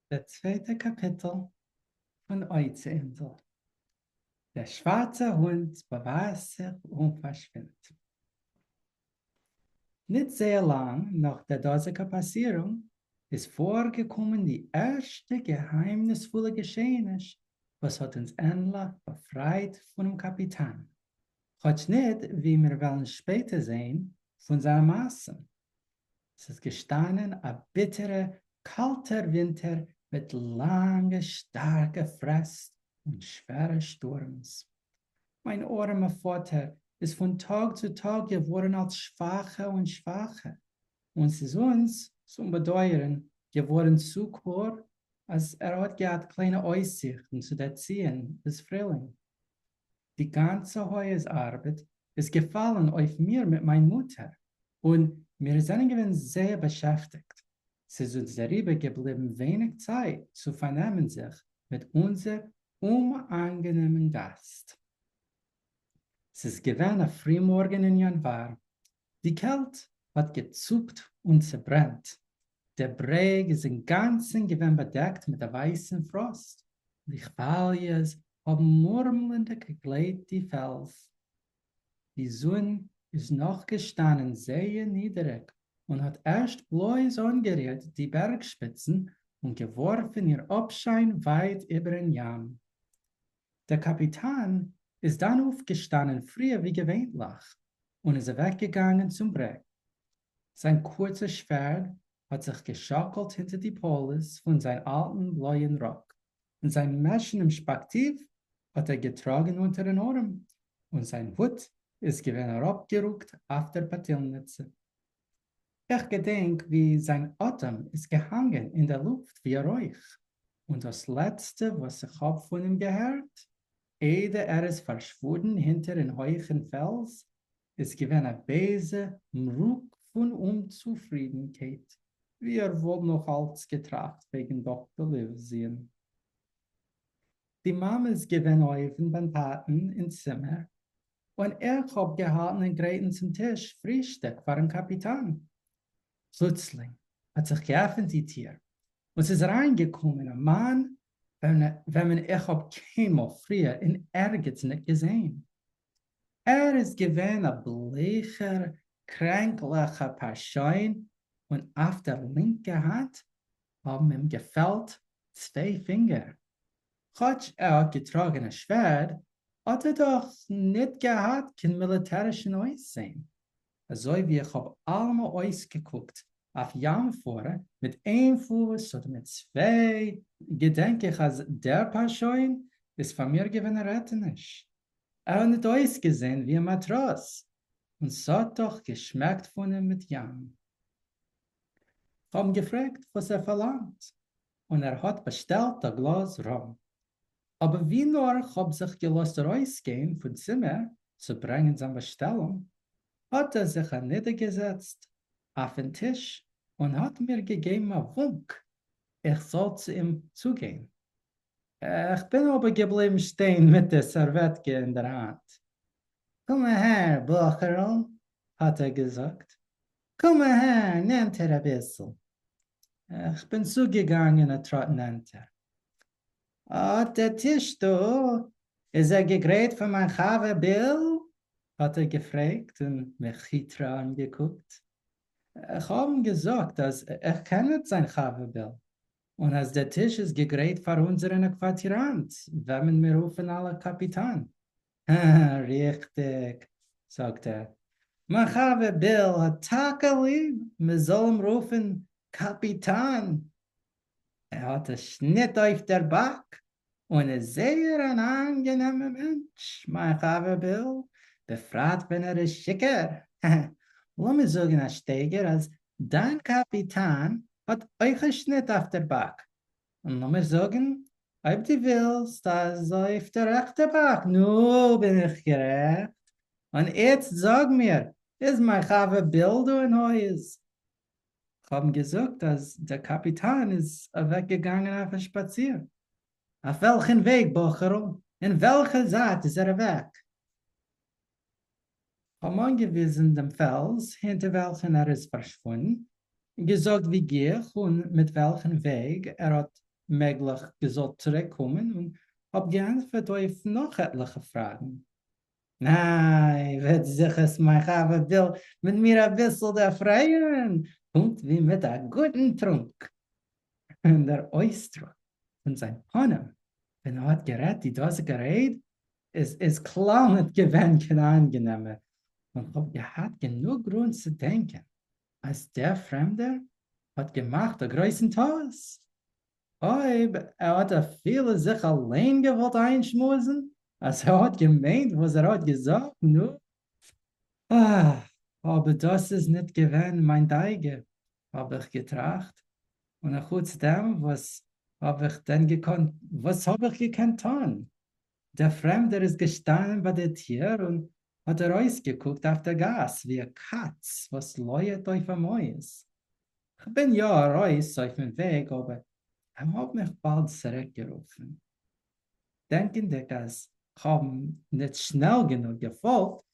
Der zweite Kapitel von Oizeinsel. Der schwarze Hund bewahrt sich und verschwindet. Nicht sehr lang nach der dortigen Passierung ist vorgekommen die erste geheimnisvolle Geschehnis, was hat uns endlich befreit von dem Kapitän. Hat nicht, wie wir wollen später sehen, von seiner Masse. Es ist gestanden ein bitterer, kalter Winter mit langen, starken Frost und schweren Sturms. Mein armer Vater ist von Tag zu Tag geworden als schwacher und schwacher. Und es ist uns zum Bedeuern geworden zu klar, als hat gehabt kleine Aussichten zu der Ziehen des Frühling. Die ganze Häusarbeit ist gefallen auf mir mit meiner Mutter und wir sind gewesen sehr beschäftigt. Es ist uns darüber geblieben, wenig Zeit zu vernehmen sich mit unserem unangenehmen Gast. Es ist gewesen ein Frühmorgen in Januar. Die Kälte hat gezuckt und zerbrennt. Der Breg ist im Ganzen gewesen bedeckt mit der weißen Frost. Die Chvalias haben murmelnd geglätt die Fels. Die Sonne ist noch gestanden sehr niedrig und hat erst bloß angerührt die Bergspitzen und geworfen ihr Abschein weit über den Jam. Der Kapitän ist dann aufgestanden, früher wie gewöhnlich, und ist weggegangen zum Breg. Sein kurzes Schwert hat sich geschaukelt hinter die Polis von seinem alten blauen Rock. Und sein Mäschen im Spektiv hat er getragen unter den Arm. Und sein Hut ist gewesen herabgerückt auf der Patilnitze. Ich gedenk, wie sein Atem ist gehangen in der Luft wie ein Räuch. Und das Letzte, was ich hab von ihm gehört, ehe ist verschwunden hinter den heuchen Fels, ist gewesen ein böse Ruck von Unzufriedenheit, wie wohl noch als getracht wegen Dr. Livsien. Die Mama ist gewesen oben beim Taten ins Zimmer und hab gehalten und Gräten zum Tisch, Frühstück für den Kapitän. Plötzlich hat sich geöffnet die Tür und es ist reingekommen, ein Mann, wenn man hab keinmal früher in Ergens nicht gesehen. Ist gewesen ein blecher, kränklicher Person und auf der linken Hand haben ihm gefällt 2 Finger. Hat getragen ein Schwert, hat doch nicht gehabt kein militärischen Aussehen. Also wie ich hab allemal ausgeguckt auf Jan vorne mit 1 Fuß oder mit 2, gedenke ich, als der Person ist von mir gewesen rettenisch. Hat nicht ausgesehen wie ein Matros und es hat doch geschmeckt von ihm mit Jan. Ich habe ihn gefragt, was er verlangt und er hat bestellt ein Glas Rum. Aber wie nur hab sich gelassen rausgehen vom Zimmer zu bringen seine Bestellung, hat er sich niedergesetzt auf den Tisch und hat mir gegeben einen Wunk, ich soll zu ihm zugehen. Ich bin aber geblieben stehen mit der Servette in der Hand. Komm mal her, Blocherl, hat er gesagt. Komm mal her, nehmt er ein bisschen. Ich bin zugegangen und nennt er. Der Tisch, du, ist er gegräht von meinem Chave Bill? Hat er gefragt und mich Chitra angeguckt. Ich habe ihm gesagt, dass ich kenne sein Chave Bill. Und als der Tisch ist gegräht für unseren Quartierant, wenn wir rufen alle Kapitän. Richtig, sagt er. Mein Chave Bill hat Takali, wir sollen rufen Kapitän. Hat einen Schnitt auf der Back und ist sehr ein angenehmer Mensch, mein Chave Bill. Befragt, wenn er ist schicker. Lass mich sagen, Herr Steiger, als dein Kapitän hat euch einen Schnitt auf der Back. Und lass mich sagen, ob du willst, dass auf der rechten Back, nu bin ich gerecht. Und jetzt sag mir, ist mein Chave Bill du in Haus? Ich habe gesagt, dass der Kapitän ist weggegangen auf den Spazier. Auf welchen Weg, Bocherl? In welcher Seite ist er weg? Ich habe angewiesen dem Fels, hinter welchen er ist verschwunden, gesagt, wie gehe ich und mit welchem Weg er hat möglich gesagt zurückkommen und habe geantwortet auf noch etliche Fragen. Nein, wird sich es mein Chava will mit mir ein bisschen erfreuen und wie mit einem guten Trunk. Und der Ausdruck von seinem Panem, wenn er hat gerät, die Dose gerät, ist klar nicht gewinnt, kein angenehmer. Und er hat genug Grund zu denken, als der Fremde hat gemacht, der größten Taus. Er hat viele sich allein gewollt einschmusen, als er hat gemeint, was er hat gesagt, nur. Aber das ist nicht gewesen, mein Deige, habe ich getracht. Und nach dem, was habe ich denn gekonnt, was habe ich gekannt tun? Der Fremde ist gestanden bei der Tür und hat rausgeguckt auf der Gas, wie eine Katz, was läuft auf ein Mäus. Ich bin ja raus auf dem Weg, aber er hat mich bald zurückgerufen. Denken Sie, dass ich nicht schnell genug gefolgt,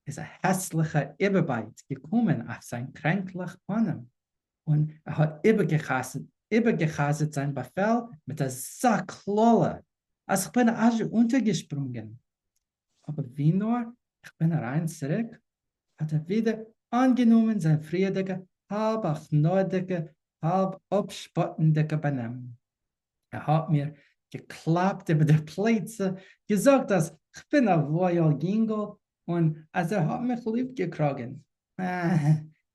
ist ein hässlicher Überbeit gekommen auf sein kränklich Panem. Und er hat übergehasset sein Befehl mit der Sacklolle. Also ich bin also untergesprungen. Aber wie nur, ich bin rein zurück, hat er wieder angenommen sein friedlicher, halb achnodiger, halb abspottendiger Benehmen. Er hat mir geklappt über die Plätze, gesagt, dass ich bin ein Royal Jingle und also er hat mich lieb gekriegt.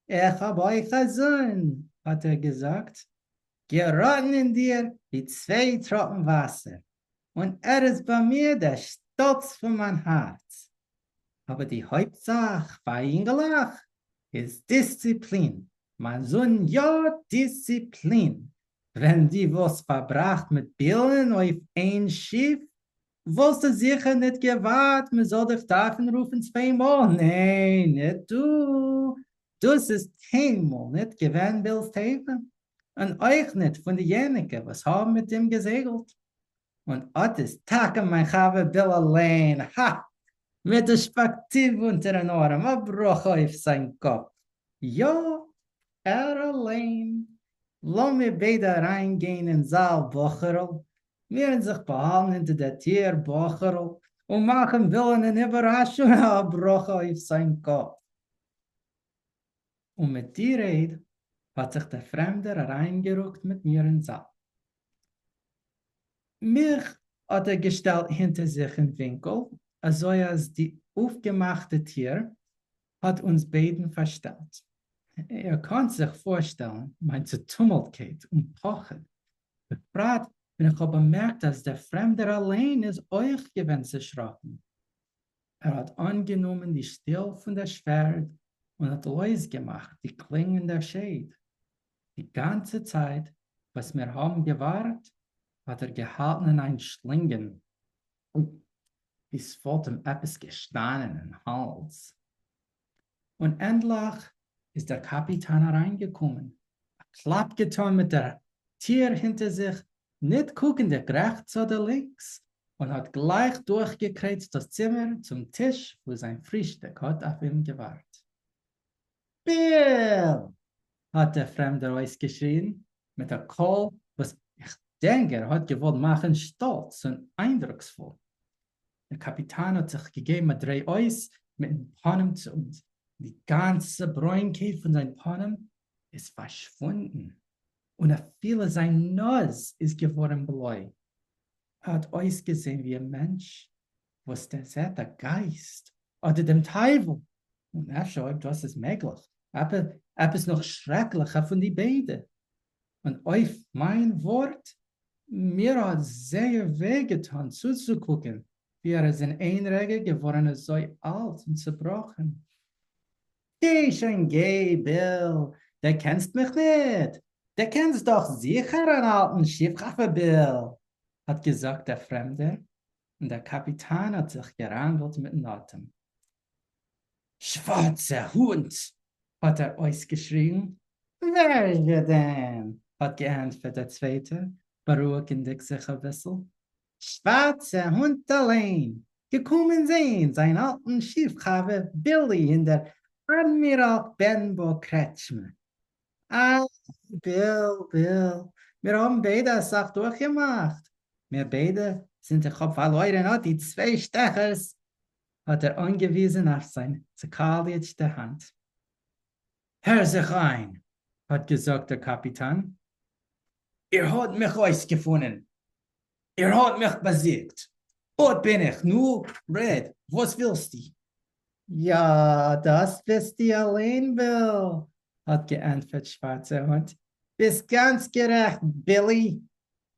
Ich habe euch gesehen, hat er gesagt. Geraten in dir wie 2 Tropfen Wasser. Und er ist bei mir der Stolz von mein Herz. Aber die Hauptsache bei Ingelach ist Disziplin. Mein Sohn, ja, Disziplin. Wenn die was verbracht mit Billen auf ein Schiff, wirst du sicher nicht gewahrt, man soll dich davon rufen 2-mal. Nein, nicht du. Das ist einmal nicht gewähnt willst helfen. Und euch nicht von denjenigen, was haben mit dem gesegelt. Und das ist Tag mein Chave Bill allein. Ha! Mit der Spektiv unter den Ohren, ein Bruch auf sein Kopf. Ja, er allein. Lass mir beide reingehen in den Saal, Bocherl. Werden sich behalten hinter der Tür, Bocherl. Und machen willen eine Überraschung, ein Bruch auf sein Kopf. Und mit die Rede hat sich der Fremde reingerückt mit mir in den Saal. Mich hat er gestellt hinter sich im Winkel, also als die aufgemachte Tür hat uns beiden verstellt. Er kann sich vorstellen, mein Tumult geht und pochen. Befragt, wenn ich aber bemerkt, dass der Fremde allein ist, euch gewinnt zu schrocken. Er hat angenommen die Still von der Schwert und hat losgemacht, die Klingen der Scheid. Die ganze Zeit, was wir haben gewahrt, hat er gehalten in ein Schlingen. Und es folgt ihm etwas gestanden im Hals. Und endlich ist der Kapitän hereingekommen. Klapp getan mit der Tür hinter sich, nicht guckend rechts oder links, und hat gleich durchgekreuzt das Zimmer zum Tisch, wo sein Frühstück hat auf ihn gewartet. Bill! Hat der Fremde ausgeschrien, mit der Kohl, was ich denke, er hat gewollt machen, stolz und eindrucksvoll. Der Kapitän hat sich gegeben, mit 3 Eis, mit dem Panem zu uns. Die ganze Bräunkeit von seinem Panem ist verschwunden. Und viele sein Nuss ist geworden bläu. Er hat ausgesehen wie ein Mensch, was der sagt, der Geist oder dem Teufel. Und er schaut, das ist möglich. Aber etwas noch schrecklicher von die beiden. Und auf mein Wort, mir hat sehr wehgetan zuzugucken, wie er ist in Einrege geworden ist, so alt und zerbrochen. Geh schon, geh, Bill, der kennst mich nicht. Der kennst doch sicher einen alten Schiffraffer, Bill, hat gesagt der Fremde. Und der Kapitän hat sich gerangelt mit dem Atem. Schwarzer Hund, hat er ausgeschrien. Welche denn? Hat geantwortet der Zweite, beruhigend sich ein bisschen. Schwarzer Hund allein. Gekommen sehen, sein alten Schiffhaber Billy in der Admiral Benbow Kretschmer. Ah, Bill, Wir haben beide eine Sache durchgemacht. Wir beide sind der Kopf verloren, die 2 Stechers, hat angewiesen auf seine zerkalierte Hand. Hör sich ein, hat gesagt der Kapitän. Ihr habt mich ausgefunden. Ihr habt mich besiegt. Dort bin ich. Nu, Red, was willst du? Ja, das bist du allein, Bill, hat geantwortet Schwarzer Hund. Bist ganz gerecht, Billy.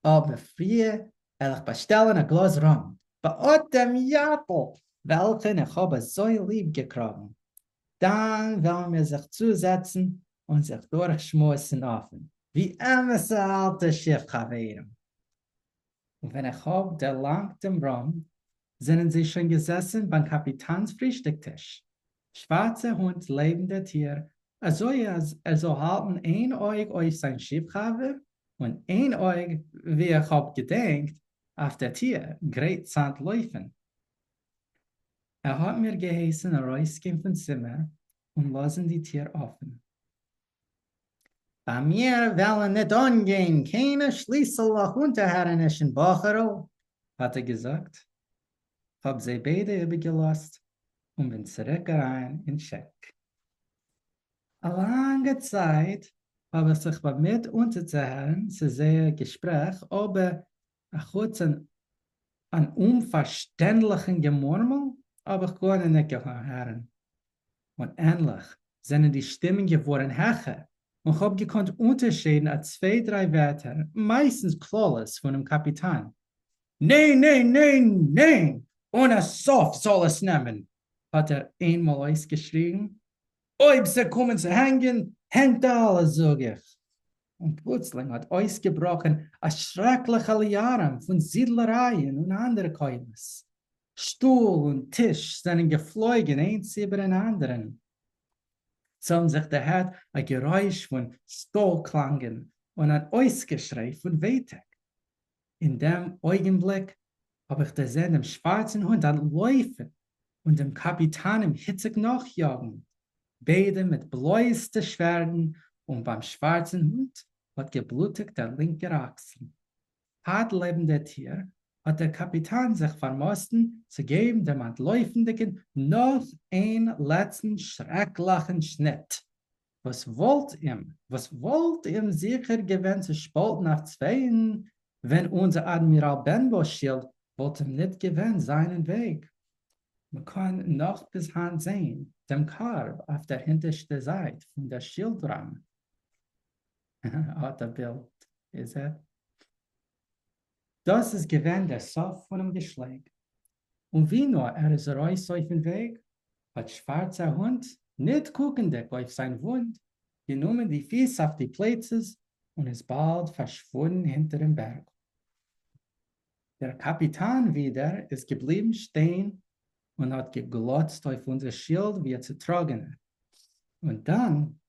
Aber früher will ich bestellen ein Glas Rum. Bei dem Japel, welchen ich habe so lieb gekriegt. Dann wollen wir sich zusetzen und sich durchschmussen offen. Wie immer so alte Schiffchaveren. Und wenn ich habe, der langt dem Rum, sind sie schon gesessen beim Kapitäns Frühstücktisch. Schwarzer Hund, lebende Tier, also halten ein Auge auf sein Schiffhaver und ein Auge, wie ich hab gedenkt, auf der Tier, Great laufen. Hat mir geheißen, rausgehen vom Zimmer und lassen die Tür offen. Bei mir wollen nicht angehen, keine Schlüsselloch unterherrnischen Bocherl, hat gesagt. Hab sie beide übergelost und bin zurück rein in Scheck. Eine lange Zeit habe ich sich bemüht unterzuhören, zu sehr Gespräch, aber kurz ein unverständlichen Gemurmel habe ich gar nicht gehört. Und endlich sind die Stimmen geworden höher und ich habe gekonnt unterscheiden als 2, 3 Wörter, meistens Klolles von dem Kapitän. Nein, nein, nein, nein! Ohne Sof soll es nehmen, hat einmal ausgeschrien. Ob sie kommen zu hängen, hängt alles, sag ich. Und plötzlich hat ausgebrochen ein schrecklicher Lärm von Siedlereien und anderen Käumes. Stuhl und Tisch sind geflogen, eins über den anderen. Zum sich der Herd ein Geräusch von Stollklangen und ein Ausgeschrei von Wehtag. In dem Augenblick habe ich gesehen, dem schwarzen Hund anläufen und dem Kapitän im hitzig nachjagen. Beide mit bläuesten Schwerten und beim schwarzen Hund hat geblutet der linke Achsel. Hart lebende Tier hat der Kapitän sich vermossen zu geben dem Antläufenden noch einen letzten schrecklichen Schnitt. Was wollt ihm sicher gewinnt zu spalten auf 2, wenn unser Admiral Benbow Schild wollte nicht gewinnen seinen Weg. Man kann noch bis Hand sehen, dem Karb auf der hintersten Seite von der Schildrahmen. Das Bild ist es. Das ist gewesen der Sof von dem Geschlecht. Und wie nur ist raus auf den Weg, hat schwarzer Hund, nicht guckend auf sein Wund, genommen die Füße auf die Plätze und ist bald verschwunden hinter dem Berg. Der Kapitän wieder ist geblieben stehen und hat geglotzt auf unser Schild wie zu tragen. Und dann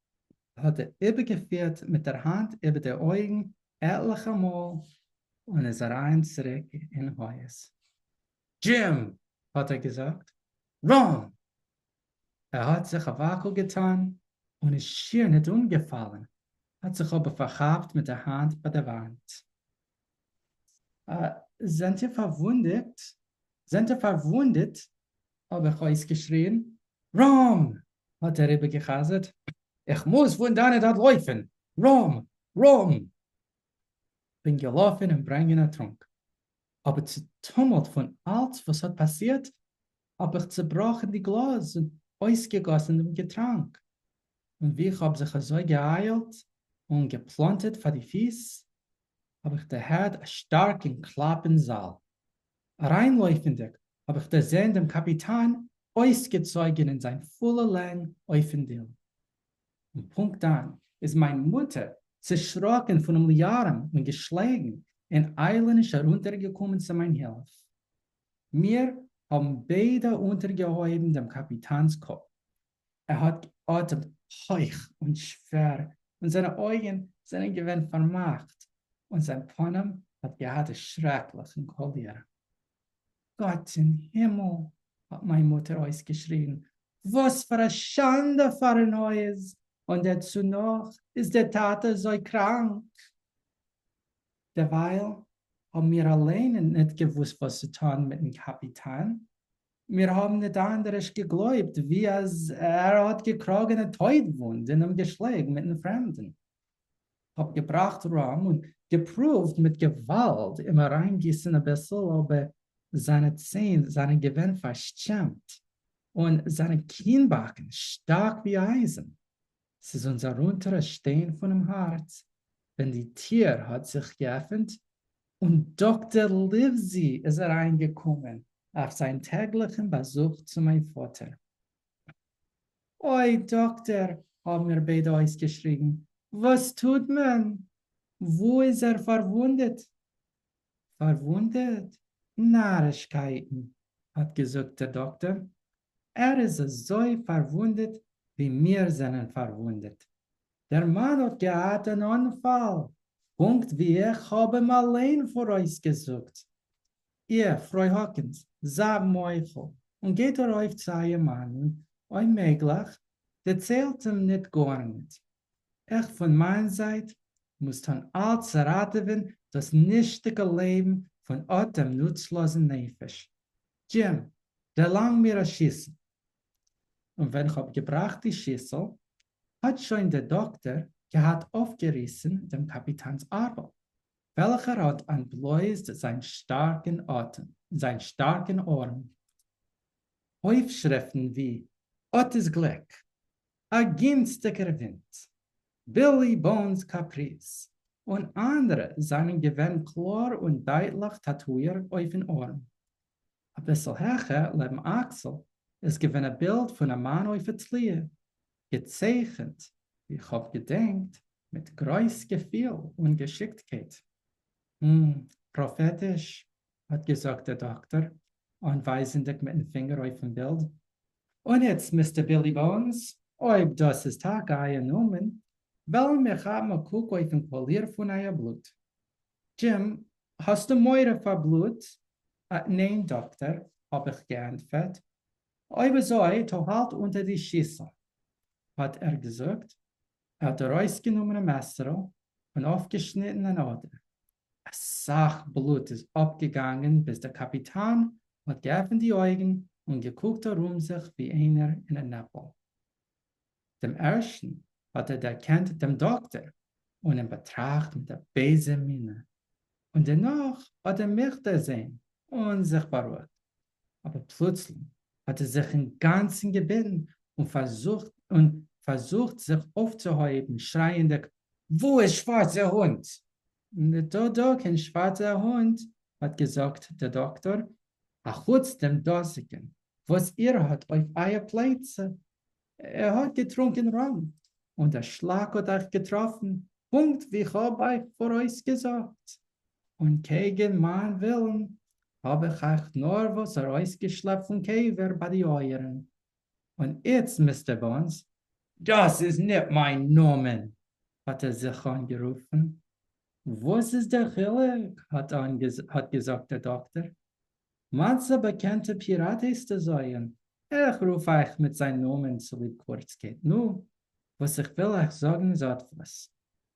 hat übergeführt mit der Hand über die Augen etliche Mal und ist rein zurück in Haus. Jim, hat gesagt, Ron! Hat sich ein Wackel getan und ist schier nicht umgefallen, hat sich aber verhabt mit der Hand bei der Wand. Sind ihr verwundet? Habe ich ausgeschrien. Rom! Hat übergehasert. Ich muss von da nicht laufen. Rom! Rom! Bin gelaufen und bringe einen Trunk. Aber zu Tumult von alles, was hat passiert, habe ich zerbrochen die Glas und ausgegossen im Getränk. Und wie ich habe sich so geeilt und geplantet für die Füße, habe ich der Herd einen starken Klappensaal. Reinläufendig habe ich der Sehn dem Kapitän ausgezogen in sein voller Länge auf den Dill. Und Punkt an ist meine Mutter zerschrocken von dem Lärm und geschlagen und eilend heruntergekommen zu meiner Hilfe. Wir haben beide untergehoben dem Kapitänskopf. Hat geatmet hoch und schwer und seine Augen sind gewinn vermacht und sein Ponem hat gehabt schrecklichen Kollier. Gott im Himmel, hat meine Mutter ausgeschrien. Was für eine Schande für ein Neues. Und dazu noch ist der Tate so krank. Derweil haben wir alleine nicht gewusst, was zu tun mit dem Kapitän. Wir haben nicht anders geglaubt, wie als hat gekriegt eine Teutwunde in einem Geschläge mit einem Fremden. Hab gebracht Rum und geprüft mit Gewalt immer reingießen ein bisschen, aber seine Zähne, seine Gewinn verstimmt und seine Kinnbacken stark wie Eisen. Es ist unser unterer Stein von dem Herz, wenn die Tür hat sich geöffnet und Dr. Livesey ist reingekommen auf seinen täglichen Besuch zu meinem Vater. Oi, Doktor, haben wir beide ausgeschrien. Was tut man? Wo ist er verwundet? Verwundet? Narrigkeiten, hat gesagt der Doktor. Er ist so verwundet, wie wir sind verwundet. Der Mann hat gehabt einen Unfall. Punkt wie ich habe ihn allein vor euch gesucht. Ihr, Frau Hawkins, sagt Meuchel und geht auf zu eurem Mann und möglich, der zählt ihm nicht gar nicht. Ich von meiner Seite muss dann alles erraten, das nichtige Leben von dem nutzlosen Nefisch. Jim, der lang mir ein Schüssel. Und wenn ich habe gebracht die Schüssel, hat schon der Doktor gehabt aufgerissen dem Kapitäns Arm, welcher hat entblößt seinen starken Atem, seinen starken Arm. Aufschriften wie Ottes Glück, ein günstiger Wind, Billy Bones Caprice und andere seien gewinn klar und deutlich tatuiert auf den Arm. Ein bisschen höher neben Axel ist gewinn ein Bild von einem Mann auf der Tlie, gezeichnet, wie ich hab gedenkt, mit groß Gefühl und Geschicktheit. Prophetisch, hat gesagt der Doktor, anweisend mit dem Finger auf dem Bild. Und jetzt, Mr. Billy Bones, ob das ist Tag euer Nomen, wollen wir mal gucken auf den Polier von euer Blut. Jim, hast du Meure verblut? Nein, Doktor, hab ich geantwortet. Aber so, to halt unter die Schüssel, hat er gesagt. Er hat rausgenommen ein Messer und aufgeschnitten eine Ader. Ein Sachblut ist abgegangen, bis der Kapitän hat geöffnet die Augen und geguckt um sich wie einer in ein Nebel. Dem ersten hat er erkannt dem Doktor und ihn betrachtet mit der bösen Miene. Und danach hat er mich gesehen und sich beruhigt. Aber plötzlich hat er sich im Ganzen gebissen und versucht, sich aufzuheben, schreiend, wo ist schwarzer Hund? Da, kein schwarzer Hund, hat gesagt der Doktor. Ach, kurz dem Dosigen, was ihr hat auf euer Plätze. Er hat getrunken Rum und der Schlag hat euch getroffen. Punkt, wie ich habe euch vor euch gesagt. Und gegen meinen Willen habe ich euch nur was rausgeschleppt von Käfer bei die Euren. Und jetzt, Mr. Bones, das ist nicht mein Name, hat er sich angerufen. Was ist der Chillig? Hat gesagt der Doktor. Manche bekannte Pirat ist er sein. Ich rufe euch mit seinem Namen zu lieb kurz geht. Nun, was ich will euch sagen, ist etwas.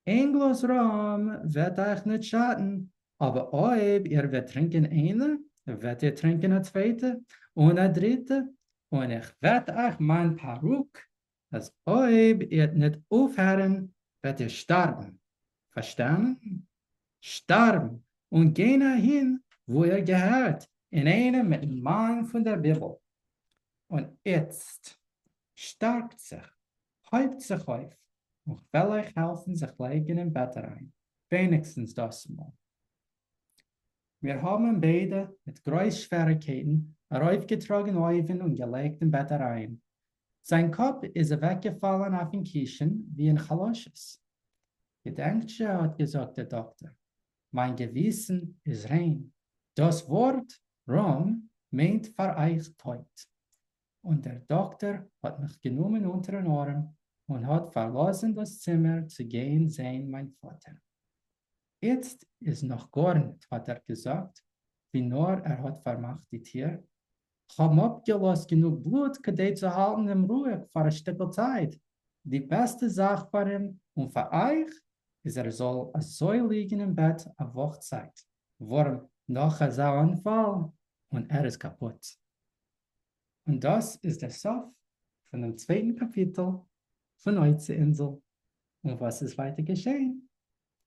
Ein Glas Rum wird euch nicht schaden, aber ob ihr wird trinken eine, wird ihr trinken eine zweite und eine dritte und ich werde euch mein Peruk, als ob ihr nicht aufhören, wird ihr sterben. Verstanden? Sterben und gehen hin, wo ihr gehört, in einem mit dem Mann von der Bibel. Und jetzt stärkt sich, häupt sich auf und will euch helfen, sich legen im Bett rein. Wenigstens das mal. Wir haben beide mit großen Schwierigkeiten aufgetragen Eugen und gelegt im Bett rein. Sein Kopf ist weggefallen auf den Kischen wie ein Chalosches. Gedenkt ihr, hat gesagt der Doktor. Mein Gewissen ist rein. Das Wort Rum meint vereichtet. Und der Doktor hat mich genommen unter den Arm und hat verlassen das Zimmer zu gehen sehen mein Vater. Jetzt ist noch gar nicht, hat er gesagt, wie nur er hat vermacht die Tür. Ich habe abgelassen genug Blut, zu halten im Ruhe für eine Stück Zeit. Die beste Sache für ihn und für euch ist soll so liegen im Bett eine Woche Zeit. Warum? Noch ein Anfall und ist kaputt. Und das ist der Sof von dem zweiten Kapitel von Oize Insel. Und was ist weiter geschehen?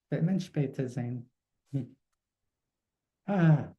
Wird man später sehen. Ah.